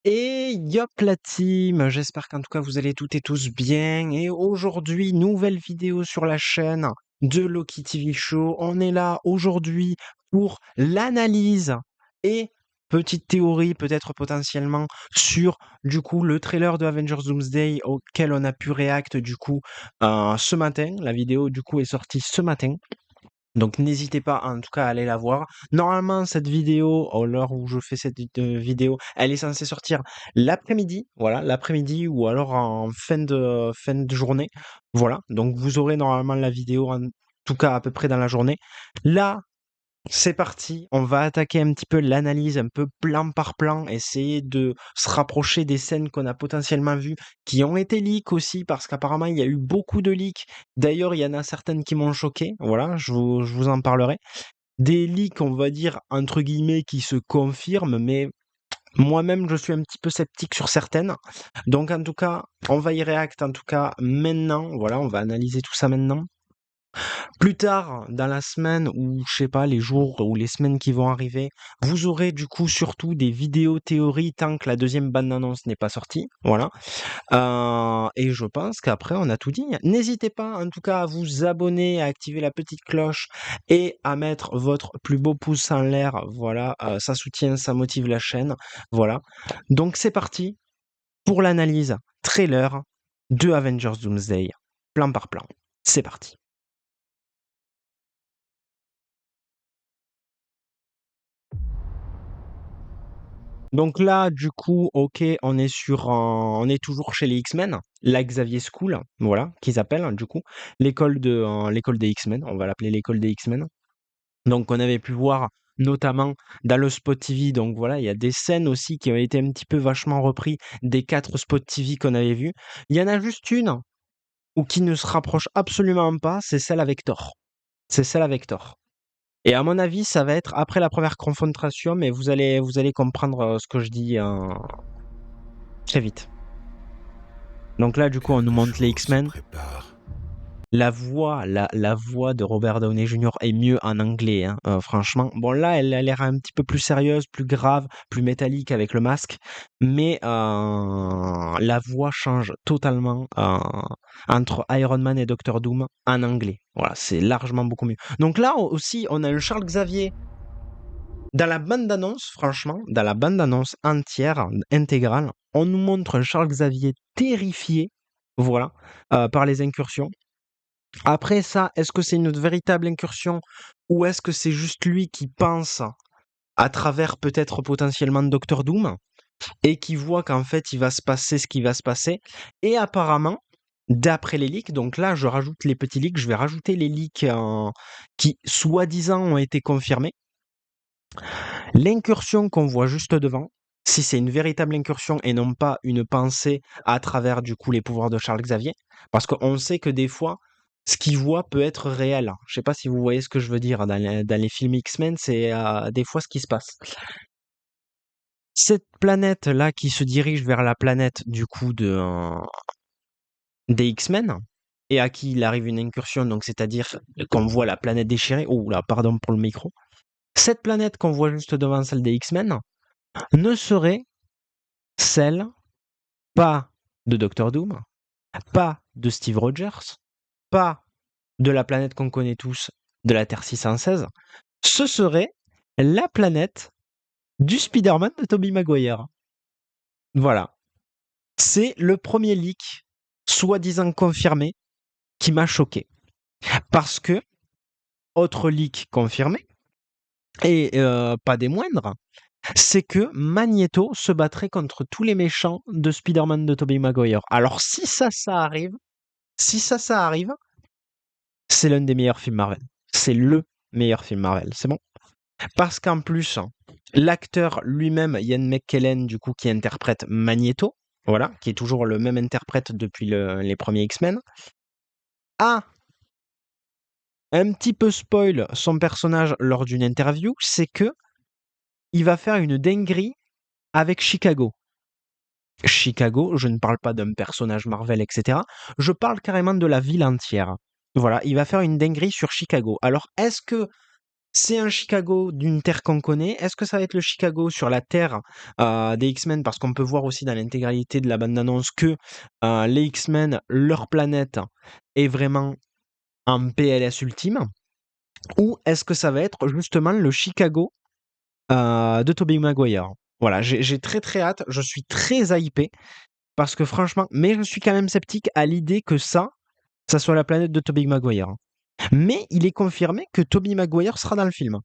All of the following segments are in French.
Et yop la team, j'espère qu'en tout cas vous allez toutes et tous bien. Et aujourd'hui, nouvelle vidéo sur la chaîne de Loki TV Show. On est là aujourd'hui pour l'analyse et petite théorie peut-être potentiellement sur du coup le trailer de Avengers Doomsday auquel on a pu react du coup ce matin. La vidéo du coup est sortie ce matin. Donc n'hésitez pas en tout cas à aller la voir. Normalement, cette vidéo, à l'heure où je fais cette vidéo, elle est censée sortir l'après-midi, voilà, l'après-midi ou alors en fin de journée. Voilà, donc vous aurez normalement la vidéo en tout cas à peu près dans la journée. Là, c'est parti, on va attaquer un petit peu l'analyse, un peu plan par plan, essayer de se rapprocher des scènes qu'on a potentiellement vues, qui ont été leaks aussi, parce qu'apparemment il y a eu beaucoup de leaks. D'ailleurs, il y en a certaines qui m'ont choqué, voilà, je vous en parlerai. Des leaks, on va dire, entre guillemets, qui se confirment, mais moi-même je suis un petit peu sceptique sur certaines. Donc en tout cas, on va y react en tout cas maintenant, voilà, on va analyser tout ça maintenant. Plus tard dans la semaine ou je sais pas, les jours ou les semaines qui vont arriver, vous aurez du coup surtout des vidéos théories tant que la deuxième bande-annonce n'est pas sortie. Voilà. Et je pense qu'après on a tout dit. N'hésitez pas en tout cas à vous abonner, à activer la petite cloche et à mettre votre plus beau pouce en l'air. Voilà, ça soutient, ça motive la chaîne. Voilà. Donc c'est parti pour l'analyse trailer de Avengers Doomsday, plan par plan. C'est parti. Donc là, du coup, OK, on est toujours chez les X-Men, la Xavier School, voilà, qu'ils appellent, hein, du coup, l'école des X-Men, on va l'appeler l'école des X-Men. Donc on avait pu voir notamment dans le spot TV, donc voilà, il y a des scènes aussi qui ont été un petit peu vachement repris des 4 spots TV qu'on avait vus. Il y en a juste une ou qui ne se rapproche absolument pas, c'est celle avec Thor. C'est celle avec Thor. Et à mon avis, ça va être après la première confrontation, mais vous allez comprendre ce que je dis très vite. Donc là, du coup, on nous Quelque montre les chose se X-Men. prépare. La voix de Robert Downey Jr. est mieux en anglais, hein, franchement. Bon, là, elle a l'air un petit peu plus sérieuse, plus grave, plus métallique avec le masque, mais la voix change totalement entre Iron Man et Doctor Doom en anglais. Voilà, c'est largement beaucoup mieux. Donc là aussi, on a un Charles Xavier dans la bande-annonce, franchement, dans la bande-annonce entière, intégrale, on nous montre un Charles Xavier terrifié, voilà, par les incursions. Après ça, est-ce que c'est une véritable incursion ou est-ce que c'est juste lui qui pense à travers peut-être potentiellement Doctor Doom et qui voit qu'en fait il va se passer ce qui va se passer? Et apparemment, d'après les leaks, donc là je rajoute les petits leaks, je vais rajouter les leaks qui soi-disant ont été confirmés. L'incursion qu'on voit juste devant, si c'est une véritable incursion et non pas une pensée à travers du coup les pouvoirs de Charles Xavier, parce qu'on sait que des fois, ce qu'il voit peut être réel. Je sais pas si vous voyez ce que je veux dire dans les films X-Men, c'est des fois ce qui se passe. Cette planète-là qui se dirige vers la planète du coup des X-Men, et à qui il arrive une incursion, donc c'est-à-dire qu'on voit la planète déchirée, oh là, pardon pour le micro, cette planète qu'on voit juste devant celle des X-Men ne serait celle pas de Doctor Doom, pas de Steve Rogers, pas de la planète qu'on connaît tous, de la Terre 616, ce serait la planète du Spider-Man de Tobey Maguire. Voilà. C'est le premier leak, soi-disant confirmé, qui m'a choqué. Parce que, autre leak confirmé, et pas des moindres, c'est que Magneto se battrait contre tous les méchants de Spider-Man de Tobey Maguire. Alors si ça arrive, c'est l'un des meilleurs films Marvel. C'est le meilleur film Marvel, c'est bon. Parce qu'en plus, l'acteur lui-même, Ian McKellen, du coup, qui interprète Magneto, voilà, qui est toujours le même interprète depuis les premiers X-Men, a un petit peu spoil son personnage lors d'une interview, c'est que il va faire une dinguerie avec Chicago. Chicago, je ne parle pas d'un personnage Marvel, etc. Je parle carrément de la ville entière. Voilà, il va faire une dinguerie sur Chicago. Alors, est-ce que C'est un Chicago d'une terre qu'on connaît. Est-ce que ça va être le Chicago sur la terre des X-Men? Parce qu'on peut voir aussi dans l'intégralité de la bande-annonce que les X-Men, leur planète, est vraiment en PLS ultime. Ou est-ce que ça va être justement le Chicago de Tobey Maguire? Voilà, j'ai très très hâte. Je suis très hypé parce que franchement, mais je suis quand même sceptique à l'idée que ça soit la planète de Tobey Maguire. Mais il est confirmé que Tobey Maguire sera dans le film.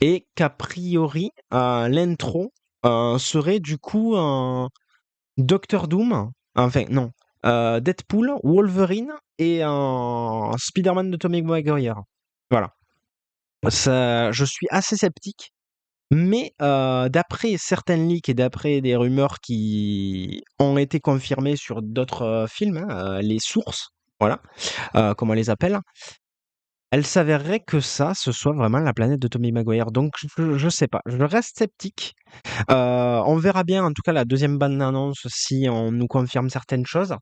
Et qu'a priori, l'intro serait du coup Doctor Doom, enfin non, Deadpool, Wolverine et Spider-Man de Tobey Maguire. Voilà. Ça, je suis assez sceptique, mais d'après certains leaks et d'après des rumeurs qui ont été confirmées sur d'autres films, hein, les sources, voilà, comme on les appelle, elle s'avérerait que ça, ce soit vraiment la planète de Tobey Maguire. Donc je sais pas, je reste sceptique. On verra bien, en tout cas, la deuxième bande-annonce, si on nous confirme certaines choses.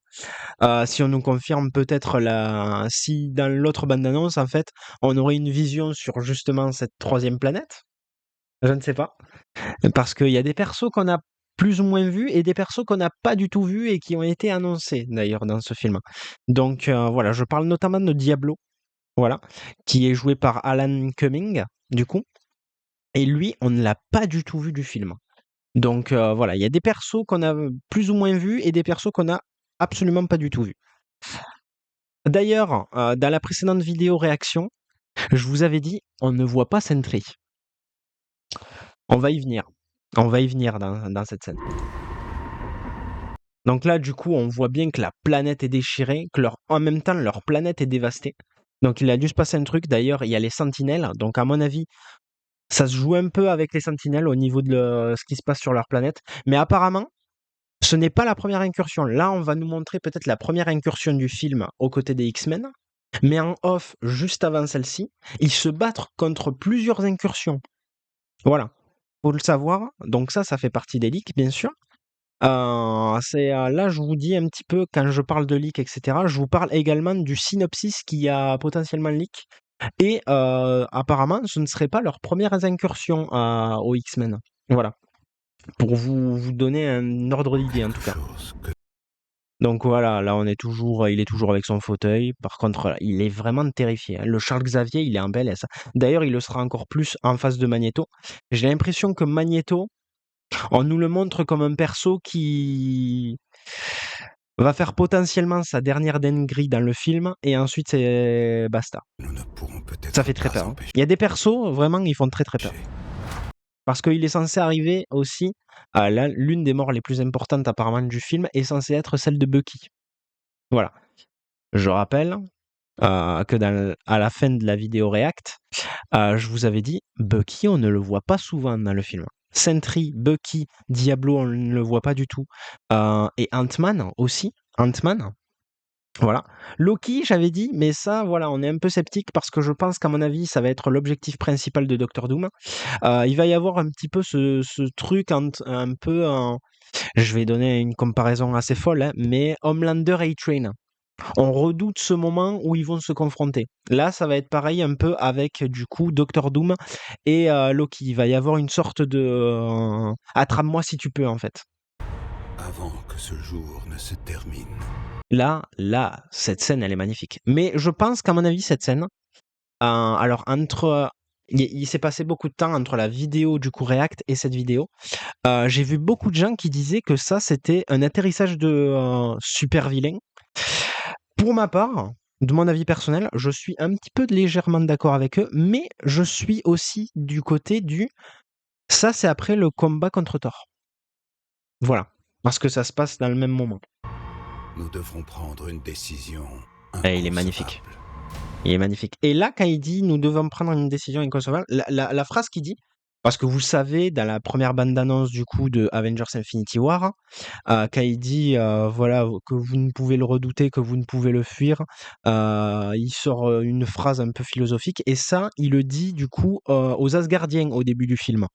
Si on nous confirme peut-être si dans l'autre bande-annonce, en fait, on aurait une vision sur justement cette troisième planète. Je ne sais pas. Parce qu'il y a des persos qu'on a plus ou moins vus et des persos qu'on n'a pas du tout vus et qui ont été annoncés d'ailleurs dans ce film. Donc voilà, je parle notamment de Diablo, voilà, qui est joué par Alan Cumming, du coup. Et lui, on ne l'a pas du tout vu du film. Donc voilà, il y a des persos qu'on a plus ou moins vus et des persos qu'on a absolument pas du tout vus. D'ailleurs, dans la précédente vidéo réaction, je vous avais dit, on ne voit pas Sentry. On va y venir. On va y venir dans cette scène. Donc là, du coup, on voit bien que la planète est déchirée, que en même temps, leur planète est dévastée. Donc il a dû se passer un truc. D'ailleurs, il y a les sentinelles. Donc à mon avis, ça se joue un peu avec les sentinelles au niveau de ce qui se passe sur leur planète. Mais apparemment, ce n'est pas la première incursion. Là, on va nous montrer peut-être la première incursion du film aux côtés des X-Men. Mais en off, juste avant celle-ci, ils se battent contre plusieurs incursions. Voilà. Faut le savoir. Donc ça fait partie des leaks, bien sûr. Là, je vous dis un petit peu, quand je parle de leak, etc., je vous parle également du synopsis qui a potentiellement leak. Et apparemment, ce ne serait pas leur première incursion aux X-Men. Voilà. Pour vous donner un ordre d'idée, en tout cas. Donc voilà, là il est toujours avec son fauteuil. Par contre, il est vraiment terrifié, hein. Le Charles Xavier, il est en PLS. D'ailleurs, il le sera encore plus en face de Magneto. J'ai l'impression que Magneto, on nous le montre comme un perso qui va faire potentiellement sa dernière dinguerie dans le film et ensuite c'est basta. Ça fait très peur, hein. Il y a des persos, vraiment, ils font très très peur. Parce qu'il est censé arriver aussi à l'une des morts les plus importantes apparemment du film est censée être celle de Bucky. Voilà. Je rappelle que à la fin de la vidéo React, je vous avais dit, Bucky, on ne le voit pas souvent dans le film. Sentry, Bucky, Diablo, on ne le voit pas du tout. Et Ant-Man aussi. Ant-Man. Voilà. Loki, j'avais dit, mais ça, voilà, on est un peu sceptique parce que je pense qu'à mon avis, ça va être l'objectif principal de Doctor Doom. Il va y avoir un petit peu ce truc un peu. Je vais donner une comparaison assez folle, hein, mais Homelander et A-Train. On redoute ce moment où ils vont se confronter. Là, ça va être pareil un peu avec du coup Doctor Doom et Loki. Il va y avoir une sorte de attrape-moi si tu peux en fait. Avant que ce jour ne se termine. Là, cette scène, elle est magnifique. Mais je pense qu'à mon avis, cette scène, alors il s'est passé beaucoup de temps entre la vidéo du coup React et cette vidéo. J'ai vu beaucoup de gens qui disaient que ça, c'était un atterrissage de super vilain. Pour ma part, de mon avis personnel, je suis un petit peu légèrement d'accord avec eux, mais je suis aussi du côté ça, c'est après le combat contre Thor. Voilà. Parce que ça se passe dans le même moment. Nous devrons prendre une décision Et il est magnifique. Il est magnifique. Et là, quand il dit nous devons prendre une décision inconcevable, la phrase qu'il dit, parce que vous savez, dans la première bande-annonce du coup de Avengers Infinity War, quand il dit voilà, que vous ne pouvez le redouter, que vous ne pouvez le fuir, il sort une phrase un peu philosophique, et ça, il le dit du coup aux Asgardiens au début du film.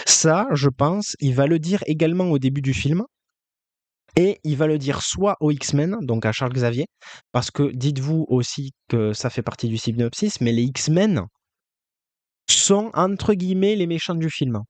Ça, je pense, il va le dire également au début du film, et il va le dire soit aux X-Men, donc à Charles Xavier, parce que dites-vous aussi que ça fait partie du synopsis, mais les X-Men sont entre guillemets les méchants du film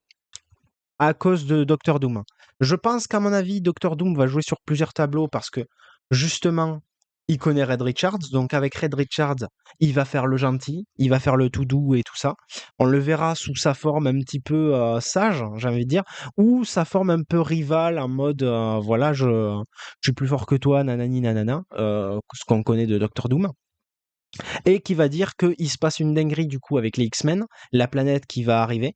à cause de Doctor Doom. Je pense qu'à mon avis, Doctor Doom va jouer sur plusieurs tableaux parce que justement, il connaît Red Richards. Donc avec Red Richards, il va faire le gentil, il va faire le tout doux et tout ça. On le verra sous sa forme un petit peu sage, j'ai envie de dire, ou sa forme un peu rivale en mode voilà, je suis plus fort que toi, nanani nanana, ce qu'on connaît de Doctor Doom et qui va dire qu'il se passe une dinguerie du coup avec les X-Men, la planète qui va arriver,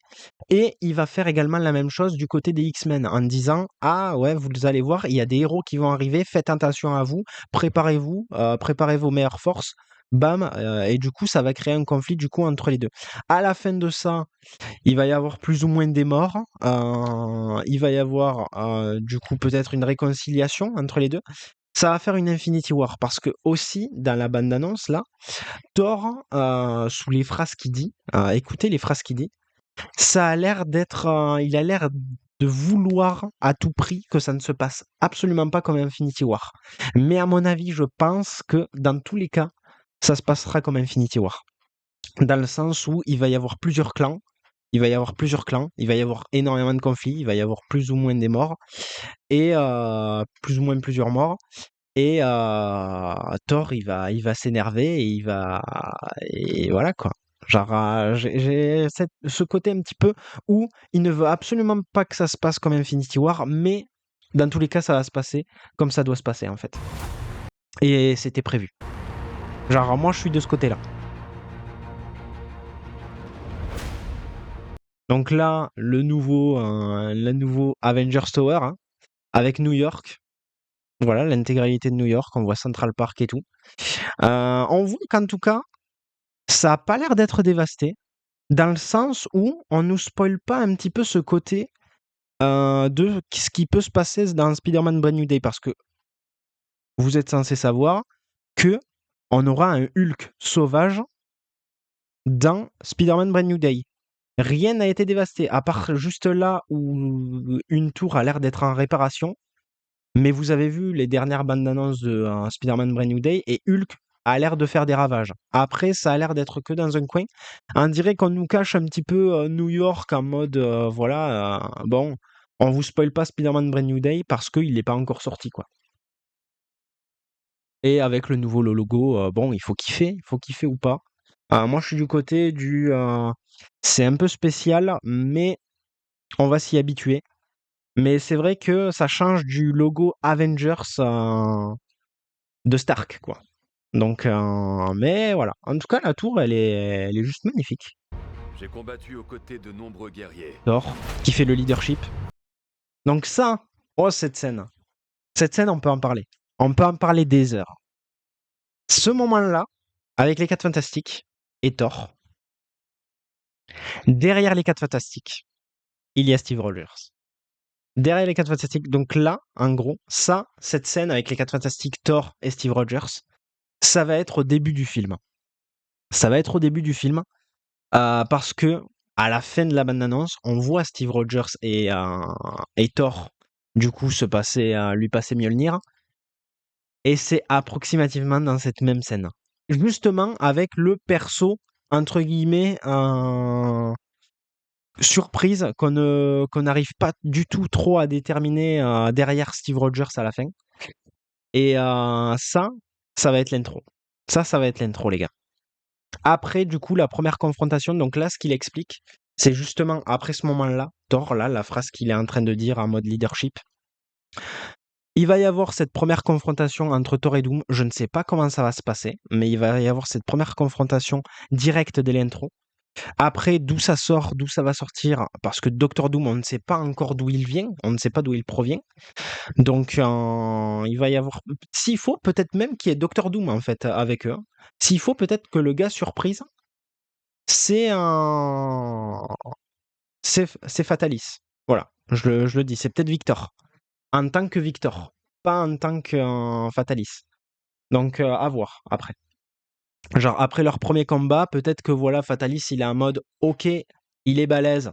et il va faire également la même chose du côté des X-Men en disant ah ouais vous allez voir il y a des héros qui vont arriver, faites attention à vous, préparez-vous, préparez vos meilleures forces. Bam, et du coup ça va créer un conflit du coup entre les deux. À la fin de ça, il va y avoir plus ou moins des morts. Il va y avoir du coup peut-être une réconciliation entre les deux. Ça va faire une Infinity War parce que aussi dans la bande-annonce là, Thor, sous les phrases qu'il dit, écoutez les phrases qu'il dit, ça a l'air d'être, il a l'air de vouloir à tout prix que ça ne se passe absolument pas comme Infinity War. Mais à mon avis, je pense que dans tous les cas, ça se passera comme Infinity War. Dans le sens où il va y avoir plusieurs clans, il va y avoir plusieurs clans, il va y avoir énormément de conflits, il va y avoir plus ou moins des morts et plus ou moins plusieurs morts. Et Thor, il va s'énerver et et voilà quoi. Genre, j'ai ce côté un petit peu où il ne veut absolument pas que ça se passe comme Infinity War, mais dans tous les cas, ça va se passer comme ça doit se passer en fait. Et c'était prévu. Genre, moi, je suis de ce côté-là. Donc là, le nouveau Avengers Tower, hein, avec New York. Voilà, l'intégralité de New York. On voit Central Park et tout. On voit qu'en tout cas, ça a pas l'air d'être dévasté, dans le sens où on nous spoile pas un petit peu ce côté de ce qui peut se passer dans Spider-Man Brand New Day, parce que vous êtes censé savoir que on aura un Hulk sauvage dans Spider-Man Brand New Day. Rien n'a été dévasté, à part juste là où une tour a l'air d'être en réparation. Mais vous avez vu les dernières bandes annonces de Spider-Man Brand New Day et Hulk a l'air de faire des ravages. Après, ça a l'air d'être que dans un coin. On dirait qu'on nous cache un petit peu New York en mode voilà, bon, on vous spoil pas Spider-Man Brand New Day parce qu'il n'est pas encore sorti, quoi. Et avec le nouveau logo, bon, il faut kiffer ou pas. Moi, je suis du côté du. C'est un peu spécial, mais on va s'y habituer. Mais c'est vrai que ça change du logo Avengers de Stark, quoi. Donc, mais voilà. En tout cas, la tour, elle est juste magnifique. J'ai combattu aux côtés de nombreux guerriers. Thor, qui fait le leadership. Donc ça, oh cette scène. Cette scène, on peut en parler. On peut en parler des heures. Ce moment-là, avec les 4 Fantastiques et Thor, derrière les 4 Fantastiques, il y a Steve Rogers. Derrière les 4 Fantastiques, donc là, en gros, ça, cette scène avec les 4 Fantastiques, Thor et Steve Rogers, ça va être au début du film. Ça va être au début du film, parce que à la fin de la bande-annonce, on voit Steve Rogers et Thor, du coup, lui passer Mjolnir, et c'est approximativement dans cette même scène. Justement, avec le perso, entre guillemets, surprise, qu'on n'arrive pas du tout trop à déterminer derrière Steve Rogers à la fin. Et ça va être l'intro. Ça va être l'intro, les gars. Après, du coup, la première confrontation, donc là, ce qu'il explique, c'est justement après ce moment-là, Thor, là, la phrase qu'il est en train de dire en mode leadership. Il va y avoir cette première confrontation entre Thor et Doom. Je ne sais pas comment ça va se passer, mais il va y avoir cette première confrontation directe dès l'intro. Après, d'où ça sort, d'où ça va sortir, parce que Doctor Doom, on ne sait pas encore d'où il vient, on ne sait pas d'où il provient. Donc, il va y avoir, s'il faut, peut-être même qu'il y ait Doctor Doom, en fait, avec eux, hein. S'il faut, peut-être que le gars surprise, c'est un c'est Fatalis. Voilà, je le dis, c'est peut-être Victor. En tant que Victor, pas en tant que Fatalis. Donc à voir après. Genre après leur premier combat, peut-être que voilà, Fatalis il est en mode OK, il est balèze,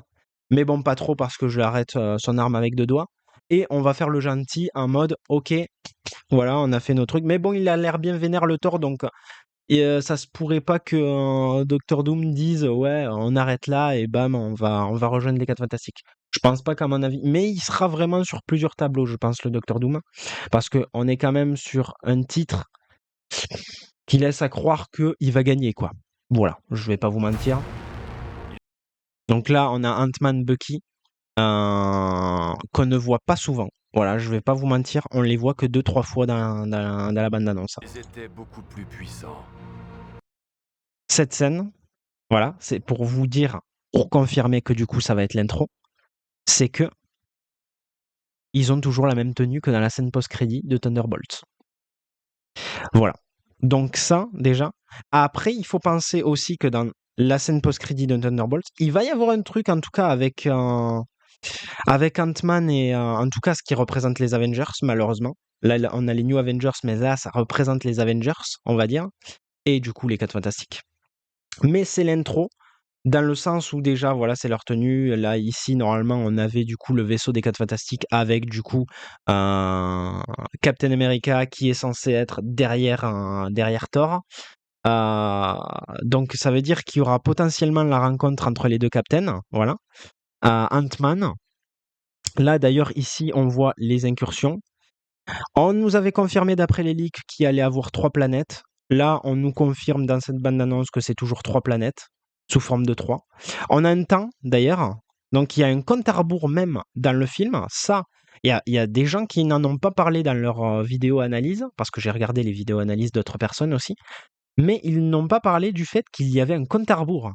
mais bon pas trop parce que je lui arrête son arme avec 2 doigts. Et on va faire le gentil en mode OK, voilà, on a fait nos trucs. Mais bon, il a l'air bien vénère le Thor, donc Et ça se pourrait pas que Doctor Doom dise ouais, on arrête là et bam, on va rejoindre les 4 Fantastiques. Je pense pas qu'à mon avis, mais il sera vraiment sur plusieurs tableaux, je pense, le Doctor Doom, parce que on est quand même sur un titre qui laisse à croire que il va gagner quoi. Voilà, je vais pas vous mentir. Donc là, on a Ant-Man, Bucky, qu'on ne voit pas souvent. Voilà, je vais pas vous mentir, on les voit que 2-3 fois dans la bande-annonce. Ils étaient beaucoup plus puissants. Cette scène, voilà, c'est pour vous dire, pour confirmer que du coup ça va être l'intro, c'est que ils ont toujours la même tenue que dans la scène post-crédit de Thunderbolts. Voilà. Donc ça, déjà. Après, il faut penser aussi que dans la scène post-crédit de Thunderbolts, il va y avoir un truc, en tout cas, avec Ant-Man et en tout cas ce qui représente les Avengers, malheureusement. Là, on a les New Avengers, mais là, ça représente les Avengers, on va dire. Et du coup, les 4 Fantastiques. Mais c'est l'intro, dans le sens où déjà, voilà, c'est leur tenue. Là, ici, normalement, on avait du coup le vaisseau des 4 Fantastiques avec du coup Captain America qui est censé être derrière Thor. Donc, ça veut dire qu'il y aura potentiellement la rencontre entre les deux Captains. Voilà. Ant-Man. Là, d'ailleurs, ici, on voit les incursions. On nous avait confirmé d'après les leaks qu'il allait avoir 3 planètes. Là, on nous confirme dans cette bande-annonce que c'est toujours 3 planètes, sous forme de 3. On a un temps, d'ailleurs. Donc, il y a un compte à rebours même dans le film. Ça, il y a des gens qui n'en ont pas parlé dans leur vidéo analyse, parce que j'ai regardé les vidéos analyses d'autres personnes aussi, mais ils n'ont pas parlé du fait qu'il y avait un compte à rebours.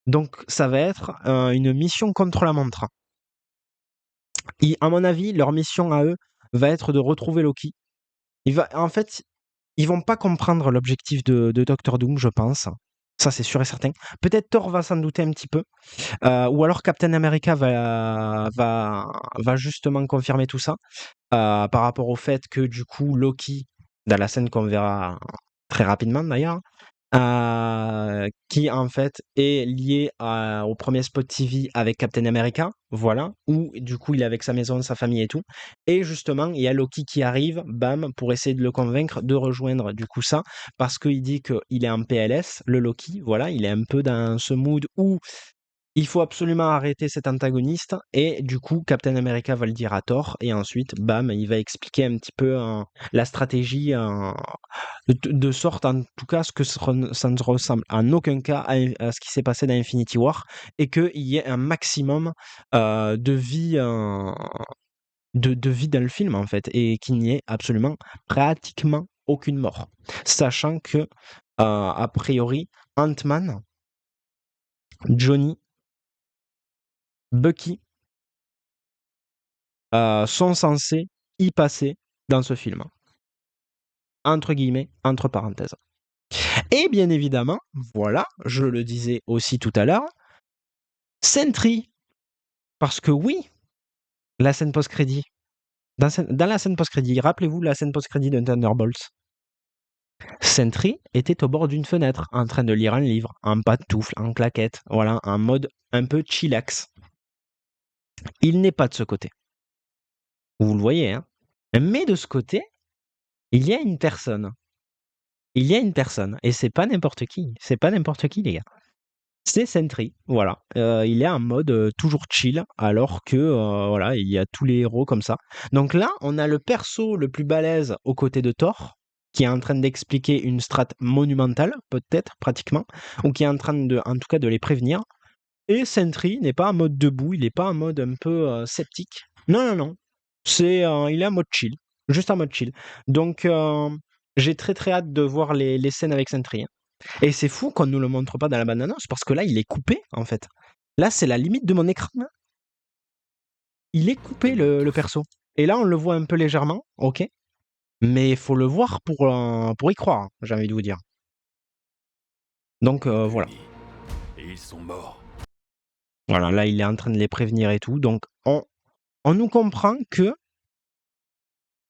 Donc, ça va être une mission contre la montre. À mon avis, leur mission à eux va être de retrouver Loki. En fait, ils vont pas comprendre l'objectif de Doctor Doom, je pense. Ça, c'est sûr et certain. Peut-être Thor va s'en douter un petit peu. Ou alors Captain America va justement confirmer tout ça. Par rapport au fait que, du coup, Loki, dans la scène qu'on verra très rapidement d'ailleurs, qui en fait est lié au premier spot TV avec Captain America, voilà, où du coup il est avec sa maison, sa famille et tout. Et justement, il y a Loki qui arrive, bam, pour essayer de le convaincre de rejoindre du coup ça, parce qu'il dit qu'il est en PLS, le Loki, voilà, il est un peu dans ce mood où il faut absolument arrêter cet antagoniste, et du coup, Captain America va le dire à Thor, et ensuite, bam, il va expliquer un petit peu la stratégie, de sorte, en tout cas, ce que ça ne ressemble en aucun cas à ce qui s'est passé dans Infinity War, et qu'il y ait un maximum de vie, de vie dans le film, en fait, et qu'il n'y ait absolument pratiquement aucune mort. Sachant que, a priori, Ant-Man, Johnny, Bucky sont censés y passer dans ce film. Entre guillemets, entre parenthèses. Et bien évidemment, voilà, je le disais aussi tout à l'heure, Sentry. Parce que oui, la scène post-crédit. Dans la scène post-crédit, rappelez-vous la scène post-crédit de Thunderbolts. Sentry était au bord d'une fenêtre, en train de lire un livre, en pantoufle, en claquette, voilà, en mode un peu chillax. Il n'est pas de ce côté. Vous le voyez, hein. Mais de ce côté, il y a une personne. Il y a une personne, et c'est pas n'importe qui. C'est pas n'importe qui, les gars. C'est Sentry, voilà. Il est en mode toujours chill, alors que voilà, il y a tous les héros comme ça. Donc là, on a le perso le plus balèze aux côtés de Thor, qui est en train d'expliquer une strat monumentale, peut-être, pratiquement, ou qui est en train en tout cas, de les prévenir. Et Sentry n'est pas en mode debout, il n'est pas en mode un peu sceptique. Non, non, non. Il est en mode chill, juste en mode chill. Donc, j'ai très très hâte de voir les scènes avec Sentry, hein. Et c'est fou qu'on ne nous le montre pas dans la bande-annonce, parce que là, il est coupé, en fait. Là, c'est la limite de mon écran, hein. Il est coupé, le perso. Et là, on le voit un peu légèrement, ok. Mais il faut le voir pour y croire, hein, j'ai envie de vous dire. Donc, voilà. Et ils sont morts. Voilà, là, il est en train de les prévenir et tout. Donc, on nous comprend que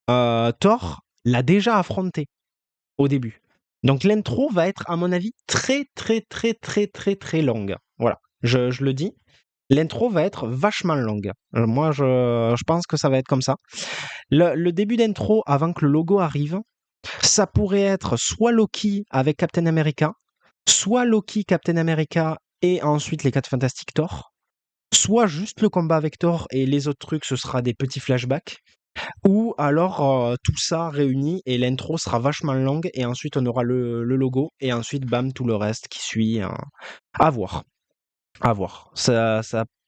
Thor l'a déjà affronté au début. Donc, l'intro va être, à mon avis, très, très, très, très, très, très longue. Voilà, je le dis. L'intro va être vachement longue. Moi, je pense que ça va être comme ça. Le début d'intro, avant que le logo arrive, Ça pourrait être soit Loki avec Captain America, soit Loki, Captain America et ensuite les 4 Fantastiques Thor, soit juste le combat avec Thor et les autres trucs, ce sera des petits flashbacks, ou alors tout ça réuni et l'intro sera vachement longue et ensuite on aura le logo et ensuite bam tout le reste qui suit. À voir, à voir. Ça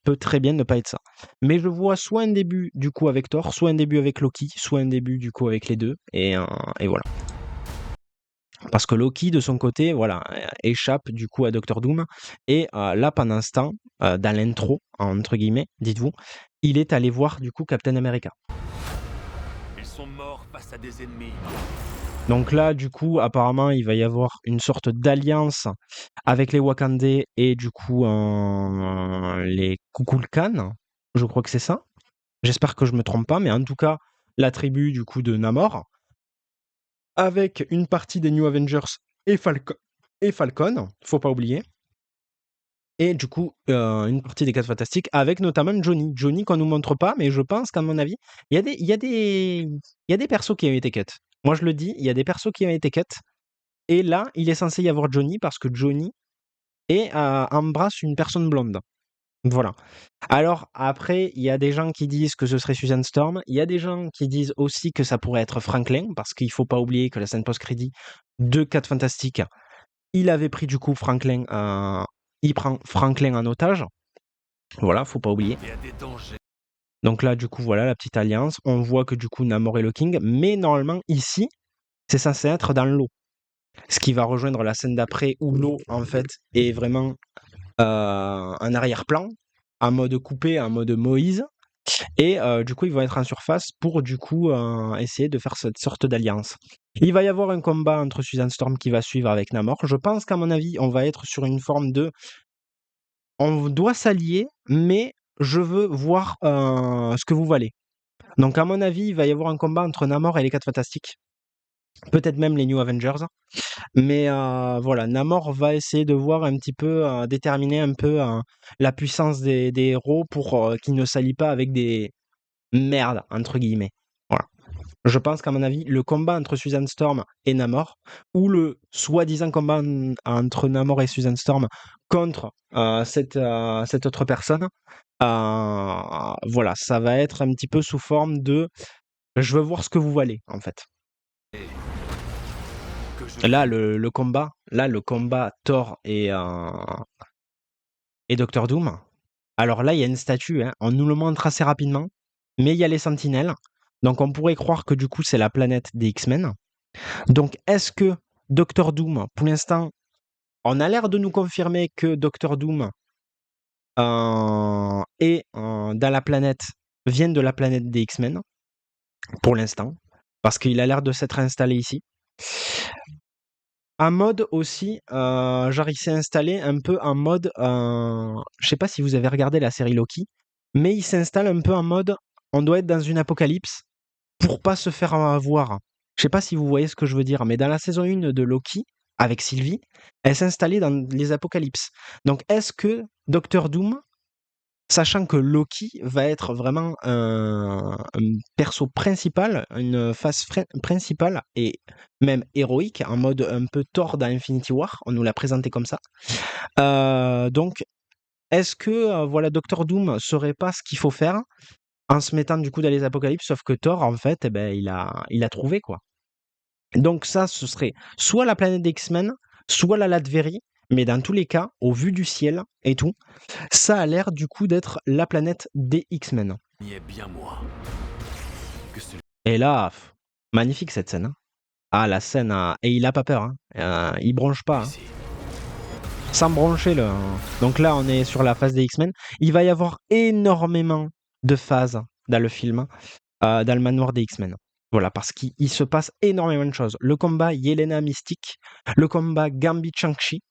peut très bien ne pas être ça. Mais je vois soit un début du coup avec Thor, soit un début avec Loki, soit un début du coup avec les deux et voilà. Parce que Loki, de son côté, voilà, échappe du coup à Doctor Doom. Et là, pendant ce temps, dans l'intro, entre guillemets, dites-vous, il est allé voir du coup Captain America. Ils sont morts face à des ennemis. Donc là, du coup, apparemment, il va y avoir une sorte d'alliance avec les Wakandais et du coup les Kukulkan. Je crois que c'est ça. J'espère que je me trompe pas, mais en tout cas, la tribu du coup de Namor, avec une partie des New Avengers et Falcon, faut pas oublier. Et du coup, une partie des 4 Fantastiques avec notamment Johnny. Johnny qu'on nous montre pas, mais je pense qu'à mon avis, il y a des persos qui ont été cut. Moi je le dis, il y a des persos qui ont été cut. Et là, il est censé y avoir Johnny parce que Johnny embrasse une personne blonde. Voilà. Alors après, il y a des gens qui disent que ce serait Susan Storm. Il y a des gens qui disent aussi que ça pourrait être Franklin, parce qu'il faut pas oublier que la scène post-crédit de 4 Fantastiques, il avait pris du coup Franklin, il prend Franklin en otage. Voilà, faut pas oublier. Il y a des dangers. Donc là, du coup, voilà la petite alliance. On voit que du coup, Namor est le King, mais normalement, ici, c'est censé être dans l'eau. Ce qui va rejoindre la scène d'après où l'eau, en fait, est vraiment un arrière-plan, en mode coupé, en mode Moïse. Et du coup, ils vont être en surface pour du coup essayer de faire cette sorte d'alliance. Il va y avoir un combat entre Susan Storm qui va suivre avec Namor. Je pense qu'à mon avis, on va être sur une forme de on doit s'allier, mais je veux voir ce que vous valez. Donc à mon avis, il va y avoir un combat entre Namor et les 4 Fantastiques. Peut-être même les New Avengers. Mais voilà, Namor va essayer de voir un petit peu, déterminer un peu la puissance des héros pour qu'ils ne s'allient pas avec des «merdes» entre guillemets. Voilà. Je pense qu'à mon avis, le combat entre Susan Storm et Namor, ou le soi-disant combat entre Namor et Susan Storm contre cette autre personne, voilà, ça va être un petit peu sous forme de je veux voir ce que vous valez, en fait. Que je Là, le combat Thor et Doctor Doom. Alors là, il y a une statue, hein, on nous le montre assez rapidement, mais il y a les sentinelles. Donc on pourrait croire que du coup, c'est la planète des X-Men. Donc est-ce que Doctor Doom, pour l'instant, on a l'air de nous confirmer que Doctor Doom est dans la planète, vient de la planète des X-Men, pour l'instant, parce qu'il a l'air de s'être installé ici. Un mode aussi, genre il s'est installé un peu en mode, je sais pas si vous avez regardé la série Loki, mais il s'installe un peu en mode, on doit être dans une apocalypse pour pas se faire avoir. Je sais pas si vous voyez ce que je veux dire, mais dans la saison 1 de Loki, avec Sylvie, elle s'installait dans les apocalypses. Donc est-ce que Doctor Doom, sachant que Loki va être vraiment un perso principal, une phase principale et même héroïque, en mode un peu Thor dans Infinity War, on nous l'a présenté comme ça. Donc, est-ce que voilà, Doctor Doom saurait pas ce qu'il faut faire en se mettant du coup dans les apocalypses, sauf que Thor, en fait, eh ben, il a trouvé quoi. Donc ça, ce serait soit la planète des X-Men, soit la Latverie, mais dans tous les cas, au vu du ciel et tout, ça a l'air du coup d'être la planète des X-Men. y est bien moi. Que celui Et là, magnifique cette scène, hein. Ah la scène, et il a pas peur, hein. Il bronche pas, hein. ici. Sans broncher donc là, on est sur la phase des X-Men. Il va y avoir énormément de phases dans le film, dans le manoir des X-Men. Voilà, parce qu'il se passe énormément de choses. Le combat Yelena Mystique, le combat Gambit Shang-Chi.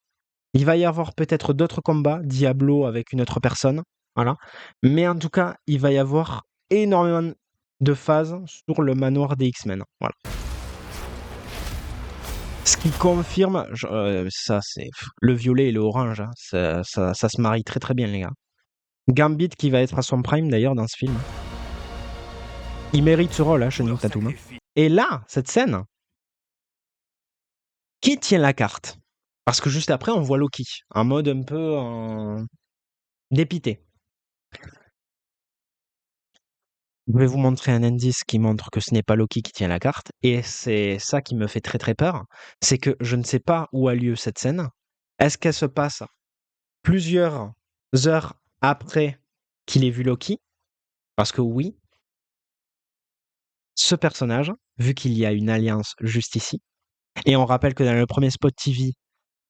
Il va y avoir peut-être d'autres combats, Diablo avec une autre personne, voilà. Mais en tout cas, il va y avoir énormément de phases sur le manoir des X-Men, voilà. Ce qui confirme, ça c'est le violet et le orange, hein, ça se marie très très bien les gars. Gambit qui va être à son prime d'ailleurs dans ce film. Il mérite ce rôle, hein, Channing Leur Tatum, hein. sacrifice. Et là, cette scène, Qui tient la carte? Parce que juste après, on voit Loki, en mode un peu dépité. Je vais vous montrer un indice qui montre que ce n'est pas Loki qui tient la carte, et c'est ça qui me fait très très peur, c'est que je ne sais pas où a lieu cette scène. Est-ce qu'elle se passe plusieurs heures après qu'il ait vu Loki? Parce que oui, ce personnage, vu qu'il y a une alliance juste ici, et on rappelle que dans le premier spot TV,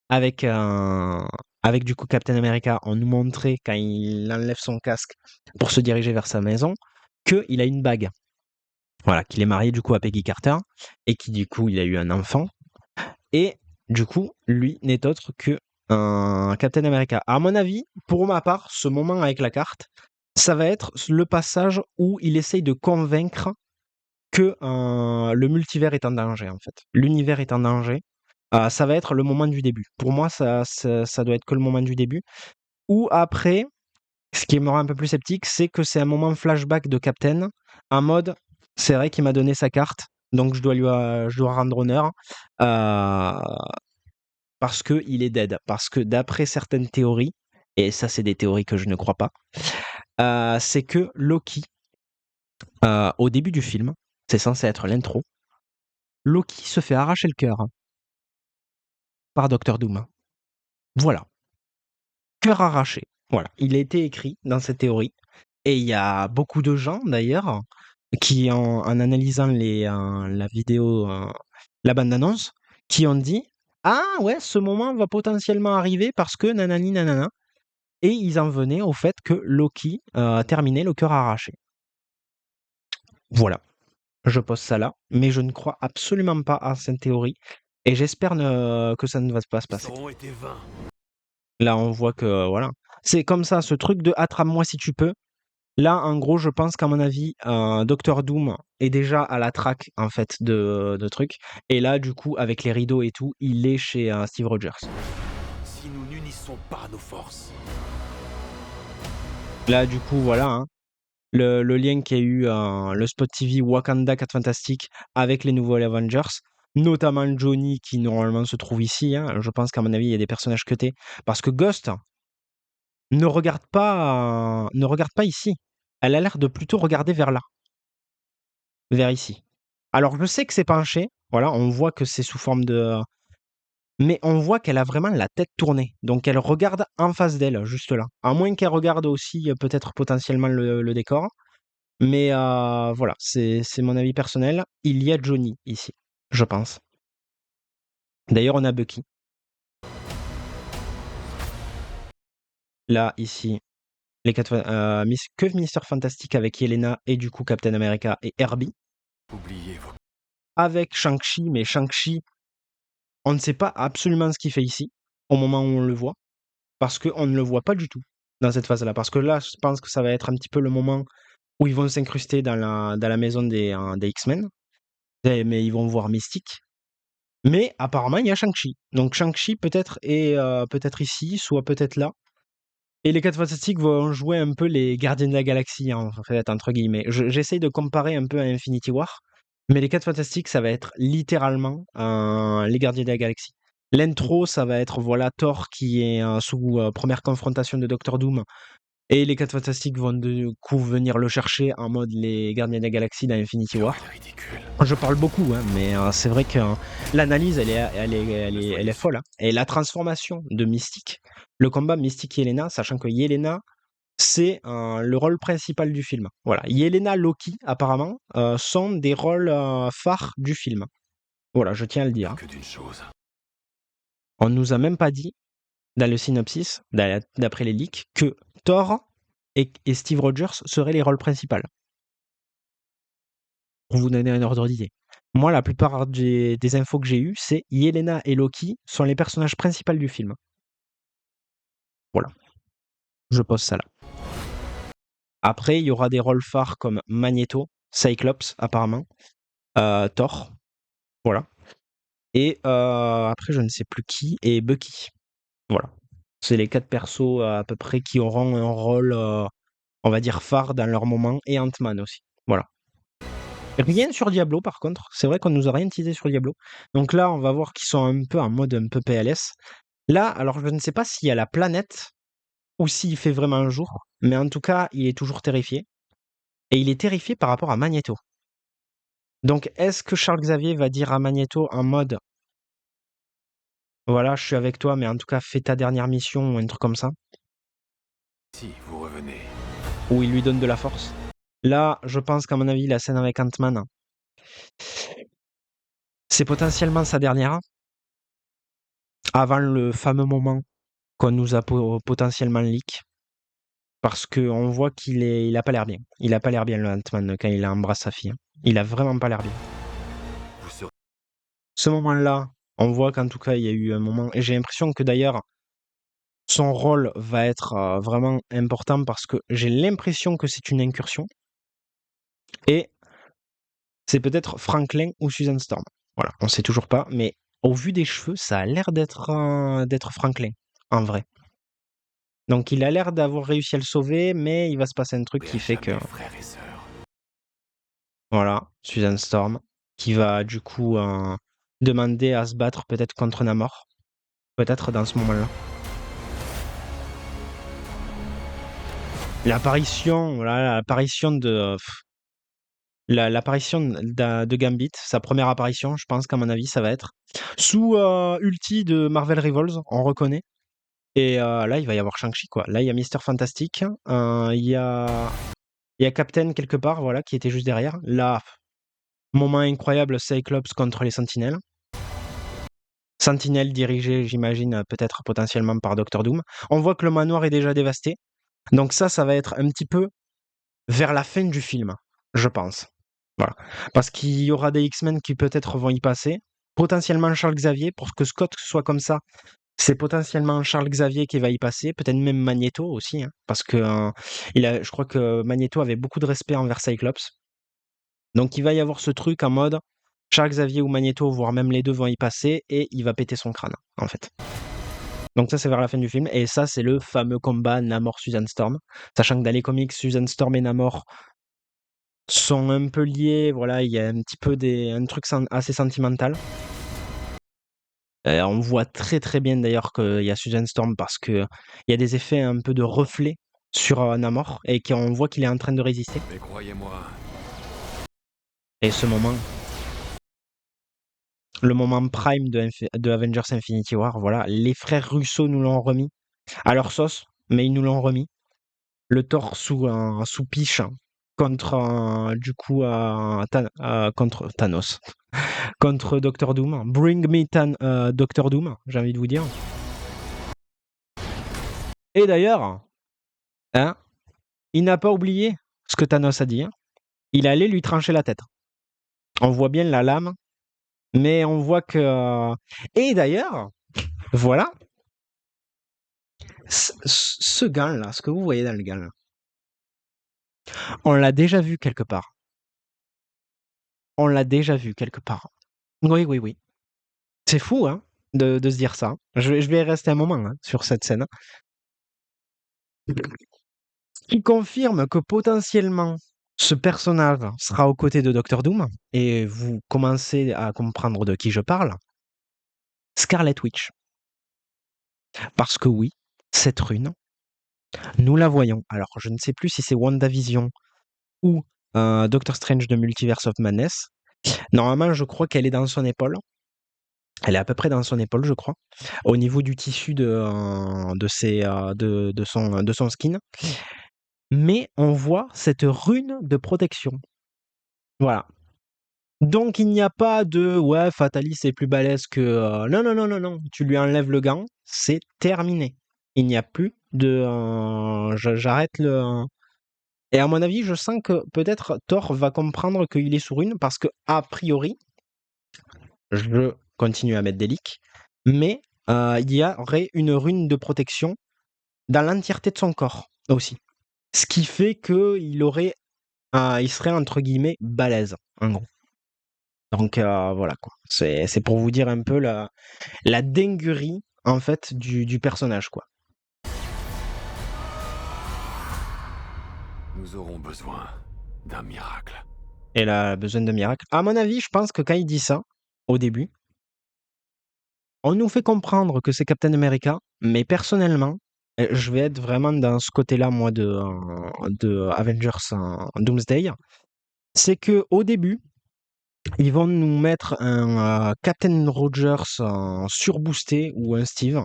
avec, avec du coup Captain America, on nous montrait quand il enlève son casque pour se diriger vers sa maison, qu'il a une bague. Voilà, qu'il est marié du coup à Peggy Carter, et qui du coup il a eu un enfant, et du coup, lui n'est autre que un Captain America. À mon avis, pour ma part, ce moment avec la carte, ça va être le passage où il essaye de convaincre que le multivers est en danger, en fait. L'univers est en danger. Ça va être le moment du début. Pour moi, ça doit être que le moment du début. Ou après, ce qui me rend un peu plus sceptique, c'est que c'est un moment flashback de Captain, en mode, c'est vrai qu'il m'a donné sa carte, donc je dois rendre honneur, parce qu'il est dead. Parce que d'après certaines théories, et ça c'est des théories que je ne crois pas, c'est que Loki, au début du film, c'est censé être l'intro, Loki se fait arracher le cœur par Doctor Doom. Voilà. Cœur arraché. Voilà. Il a été écrit dans cette théorie. Et il y a beaucoup de gens, d'ailleurs, qui, en analysant la vidéo, la bande-annonce, qui ont dit: «Ah ouais, ce moment va potentiellement arriver parce que nanani nanana», et ils en venaient au fait que Loki terminait le cœur arraché. Voilà. Je pose ça là, mais je ne crois absolument pas à cette théorie, et j'espère que ça ne va pas se Ils passer. auront été vains. Là, on voit que, voilà. C'est comme ça, ce truc de «attrape-moi si tu peux». Là, en gros, je pense qu'à mon avis, Docteur Doom est déjà à la traque, en fait, de trucs, et là, du coup, avec les rideaux et tout, il est chez, Steve Rogers. Si nous n'unissons pas nos forces. Là, du coup, voilà, hein, le lien qu'il y a eu, le spot TV Wakanda 4 Fantastic avec les nouveaux Avengers, notamment Johnny qui, normalement, se trouve ici, hein. Je pense qu'à mon avis, il y a des personnages cutés, parce que Ghost ne regarde pas ici. Elle a l'air de plutôt regarder vers là, vers ici. Alors je sais que c'est penché, voilà, on voit que c'est sous forme de, mais on voit qu'elle a vraiment la tête tournée. Donc elle regarde en face d'elle, juste là. À moins qu'elle regarde aussi, peut-être potentiellement le décor. Mais voilà, c'est mon avis personnel. Il y a Johnny ici, je pense. D'ailleurs, on a Bucky. Là, ici, les 4 que Mister Fantastic avec Yelena et du coup Captain America et Herbie. Oubliez vos... Avec Shang-Chi, mais Shang-Chi, on ne sait pas absolument ce qu'il fait ici, au moment où on le voit, parce qu'on ne le voit pas du tout dans cette phase-là. Parce que là, je pense que ça va être un petit peu le moment où ils vont s'incruster dans la maison des X-Men, mais ils vont voir Mystique. Mais apparemment, il y a Shang-Chi. Donc Shang-Chi peut-être est peut-être ici, soit peut-être là. Et les 4 Fantastiques vont jouer un peu les gardiens de la galaxie, hein, en fait, entre guillemets. J'essaye de comparer un peu à Infinity War, mais les 4 Fantastiques, ça va être littéralement les gardiens de la galaxie. L'intro, ça va être voilà Thor qui est sous première confrontation de Doctor Doom, et les 4 Fantastiques vont du coup venir le chercher en mode les gardiens de la galaxie dans Infinity War. Quel ridicule. Je parle beaucoup, hein, mais c'est vrai que l'analyse, elle est folle, hein. Et la transformation de Mystique, le combat Mystique-Yelena, sachant que Yelena, c'est le rôle principal du film. Voilà, Yelena, Loki, apparemment, sont des rôles phares du film. Voilà, je tiens à le dire. Que d'une chose. On nous a même pas dit, dans le synopsis, d'après les leaks, que Thor et Steve Rogers seraient les rôles principaux. Pour vous donner un ordre d'idée. Moi, la plupart des infos que j'ai eues, c'est Yelena et Loki sont les personnages principaux du film. Voilà, je pose ça là. Après, il y aura des rôles phares comme Magneto, Cyclops, apparemment, Thor, voilà. Et après, je ne sais plus qui, et Bucky. Voilà. C'est les 4 persos à peu près qui auront un rôle, on va dire, phare dans leur moment, et Ant-Man aussi. Voilà. Rien sur Diablo par contre, c'est vrai qu'on nous a rien teasé sur Diablo. Donc là, on va voir qu'ils sont un peu en mode un peu PLS. Là, alors je ne sais pas s'il y a la planète ou s'il fait vraiment un jour, mais en tout cas, il est toujours terrifié. Et il est terrifié par rapport à Magneto. Donc est-ce que Charles Xavier va dire à Magneto en mode voilà, je suis avec toi, mais en tout cas, fais ta dernière mission ou un truc comme ça, Si vous revenez. où il lui donne de la force. Là, je pense qu'à mon avis, la scène avec Ant-Man, c'est potentiellement sa dernière, avant le fameux moment qu'on nous a potentiellement leak, parce qu'on voit il a pas l'air bien. Il a pas l'air bien, le Ant-Man, quand il embrasse sa fille. Il a vraiment pas l'air bien. Vous serez Ce moment-là, on voit qu'en tout cas, il y a eu un moment, et j'ai l'impression que d'ailleurs, son rôle va être vraiment important parce que j'ai l'impression que c'est une incursion. Et c'est peut-être Franklin ou Susan Storm. Voilà, on sait toujours pas, mais au vu des cheveux, ça a l'air d'être Franklin, en vrai. Donc il a l'air d'avoir réussi à le sauver, mais il va se passer un truc à qui fait que, jamais frères et sœurs. voilà, Susan Storm, qui va du coup demander à se battre peut-être contre Namor. Peut-être dans ce moment-là. L'apparition, voilà, l'apparition de l'apparition de Gambit, sa première apparition, je pense qu'à mon avis, ça va être sous ulti de Marvel Rivals, on reconnaît. Et là, il va y avoir Shang-Chi, quoi. Là, il y a Mister Fantastic, il y a Captain quelque part, voilà, qui était juste derrière. Là, moment incroyable, Cyclops contre les Sentinelles. Sentinelle dirigée, j'imagine, peut-être potentiellement par Doctor Doom. On voit que le manoir est déjà dévasté. Donc ça va être un petit peu vers la fin du film, je pense. Voilà. Parce qu'il y aura des X-Men qui peut-être vont y passer. Potentiellement Charles Xavier, pour que Scott soit comme ça, c'est potentiellement Charles Xavier qui va y passer, peut-être même Magneto aussi, hein, parce que je crois que Magneto avait beaucoup de respect envers Cyclops. Donc il va y avoir ce truc en mode Charles Xavier ou Magneto, voire même les deux vont y passer, et il va péter son crâne, en fait. Donc ça, c'est vers la fin du film, et ça, c'est le fameux combat Namor-Susan Storm. Sachant que dans les comics, Susan Storm et Namor sont un peu liés, voilà, il y a un petit peu un truc assez sentimental. On voit très très bien d'ailleurs qu'il y a Susan Storm parce qu'il y a des effets un peu de reflet sur Namor et qu'on voit qu'il est en train de résister. Mais croyez-moi, Et ce moment, le moment prime de Avengers Infinity War, voilà, les frères Russo nous l'ont remis à leur sauce, mais ils nous l'ont remis. Le Thor sous piche contre du coup contre Thanos, contre Doctor Doom. Bring me Doctor Doom, j'ai envie de vous dire. Et d'ailleurs, hein, il n'a pas oublié ce que Thanos a dit, hein. Il allait lui trancher la tête. On voit bien la lame, mais on voit que. Et d'ailleurs, voilà, ce gant-là, ce que vous voyez dans le gant-là, on l'a déjà vu quelque part. On l'a déjà vu quelque part. Oui, oui, oui. C'est fou, hein, de se dire ça. Je vais rester un moment hein, sur cette scène. Il confirme que potentiellement ce personnage sera aux côtés de Doctor Doom, et vous commencez à comprendre de qui je parle. Scarlet Witch. Parce que oui, cette rune, nous la voyons. Alors, je ne sais plus si c'est WandaVision ou Doctor Strange de Multiverse of Madness. Normalement, je crois qu'elle est dans son épaule. Elle est à peu près dans son épaule, je crois, au niveau du tissu de son skin. Mais on voit cette rune de protection. Voilà. Donc il n'y a pas de ouais, Fatalis est plus balèze que. Non, non, non, non, non. Tu lui enlèves le gant, c'est terminé. Il n'y a plus de. J'arrête le. Et à mon avis, je sens que peut-être Thor va comprendre qu'il est sur une parce que, a priori, je continue à mettre des leaks, mais il y aurait une rune de protection dans l'entièreté de son corps aussi. Ce qui fait qu'il aurait. Il serait entre guillemets balèze, en gros. Donc voilà quoi. C'est pour vous dire un peu la dinguerie en fait du personnage quoi. nous aurons besoin d'un miracle. Elle a besoin de miracles. À mon avis, je pense que quand il dit ça, au début, on nous fait comprendre que c'est Captain America, mais personnellement, je vais être vraiment dans ce côté-là, moi, de Avengers Doomsday. C'est que au début, ils vont nous mettre un Captain Rogers surboosté ou un Steve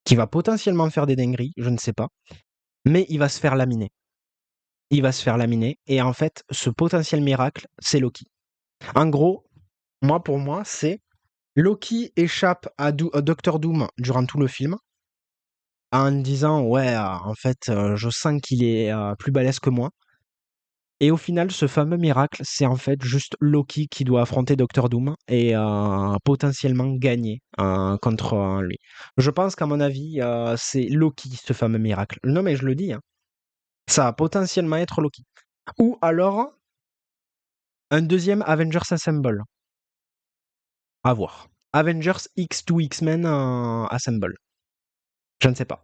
qui va potentiellement faire des dingueries, je ne sais pas, mais il va se faire laminer. Il va se faire laminer, et en fait, ce potentiel miracle, c'est Loki. En gros, pour moi, c'est Loki échappe à Doctor Doom durant tout le film en disant ouais, en fait, je sens qu'il est plus balèze que moi. Et au final, ce fameux miracle, c'est en fait juste Loki qui doit affronter Doctor Doom et potentiellement gagner contre lui. Je pense qu'à mon avis, c'est Loki, ce fameux miracle. Non, mais je le dis, hein, ça va potentiellement être Loki. Ou alors, un deuxième Avengers Assemble. À voir. Avengers X2 X-Men Assemble. Je ne sais pas.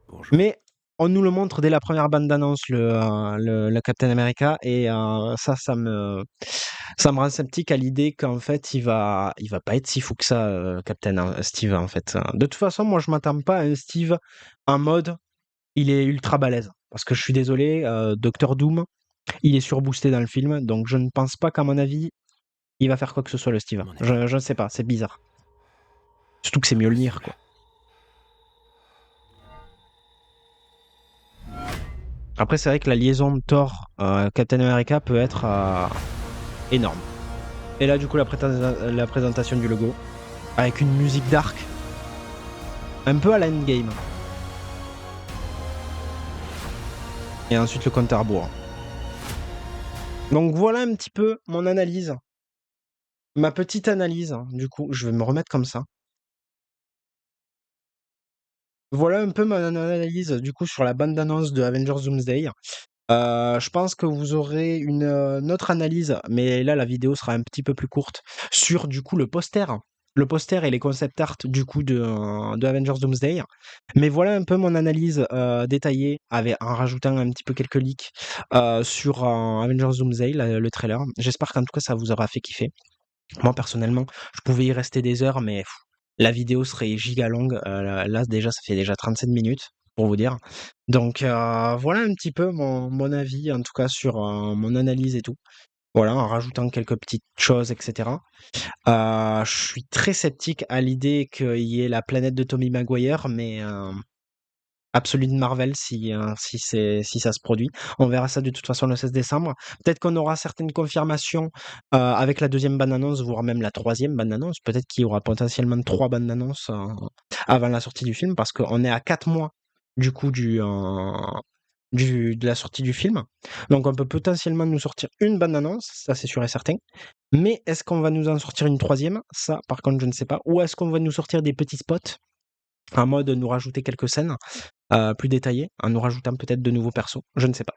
Bonjour. Mais on nous le montre dès la première bande-annonce, le Captain America, et ça me rend sceptique à l'idée qu'en fait, il va pas être si fou que ça, Steve, en fait. De toute façon, moi, je m'attends pas à un Steve en mode, il est ultra balèze. Parce que je suis désolé, Doctor Doom, il est surboosté dans le film, donc je ne pense pas qu'à mon avis, il va faire quoi que ce soit, le Steve. Je ne sais pas, c'est bizarre. Surtout que c'est Mjolnir, quoi. Après, c'est vrai que la liaison de Thor Captain America peut être énorme. Et là, du coup, la présentation du logo avec une musique dark, un peu à l'endgame. Et ensuite le compte à rebours. Donc voilà un petit peu mon analyse, ma petite analyse. Du coup, je vais me remettre comme ça. Voilà un peu mon analyse du coup sur la bande-annonce de Avengers Doomsday. Je pense que vous aurez une autre analyse, mais là la vidéo sera un petit peu plus courte, sur du coup le poster. Le poster et les concept art du coup de Avengers Doomsday. Mais voilà un peu mon analyse détaillée, en rajoutant un petit peu quelques leaks sur Avengers Doomsday, le trailer. J'espère qu'en tout cas ça vous aura fait kiffer. Moi personnellement, je pouvais y rester des heures, mais la vidéo serait giga longue. Là déjà, ça fait déjà 37 minutes, pour vous dire. Donc voilà un petit peu mon avis, en tout cas sur mon analyse et tout. Voilà, en rajoutant quelques petites choses, etc. Je suis très sceptique à l'idée qu'il y ait la planète de Tobey Maguire, mais absolue de Marvel si ça se produit. On verra ça de toute façon le 16 décembre. Peut-être qu'on aura certaines confirmations avec la deuxième bande-annonce, voire même la troisième bande-annonce. Peut-être qu'il y aura potentiellement 3 bandes-annonces avant la sortie du film, parce qu'on est à 4 mois du coup de la sortie du film. Donc on peut potentiellement nous sortir une bande-annonce, ça c'est sûr et certain. Mais est-ce qu'on va nous en sortir une troisième? Ça par contre je ne sais pas. Ou est-ce qu'on va nous sortir des petits spots en mode nous rajouter quelques scènes plus détaillées, en nous rajoutant peut-être de nouveaux persos, je ne sais pas.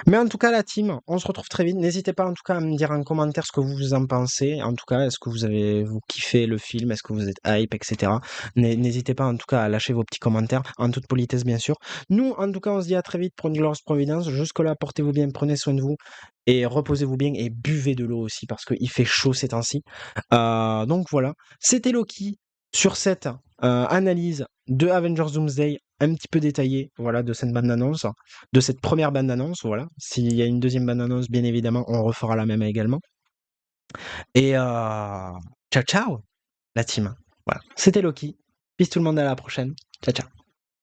Mais en tout cas, la team, on se retrouve très vite. N'hésitez pas en tout cas à me dire en commentaire ce que vous en pensez. En tout cas, est-ce que vous kiffez le film, est-ce que vous êtes hype, etc. N'hésitez pas en tout cas à lâcher vos petits commentaires, en toute politesse bien sûr. Nous, en tout cas, on se dit à très vite pour une glorieuse providence. Jusque-là, portez-vous bien, prenez soin de vous et reposez-vous bien et buvez de l'eau aussi parce qu'il fait chaud ces temps-ci. Donc voilà, c'était Loki sur cette analyse de Avengers Doomsday un petit peu détaillée, voilà, de cette bande-annonce, de cette première bande-annonce, voilà. S'il y a une deuxième bande-annonce, bien évidemment, on refera la même également. Et ciao ciao, la team. Voilà, c'était Loki. Peace tout le monde, à la prochaine. Ciao ciao.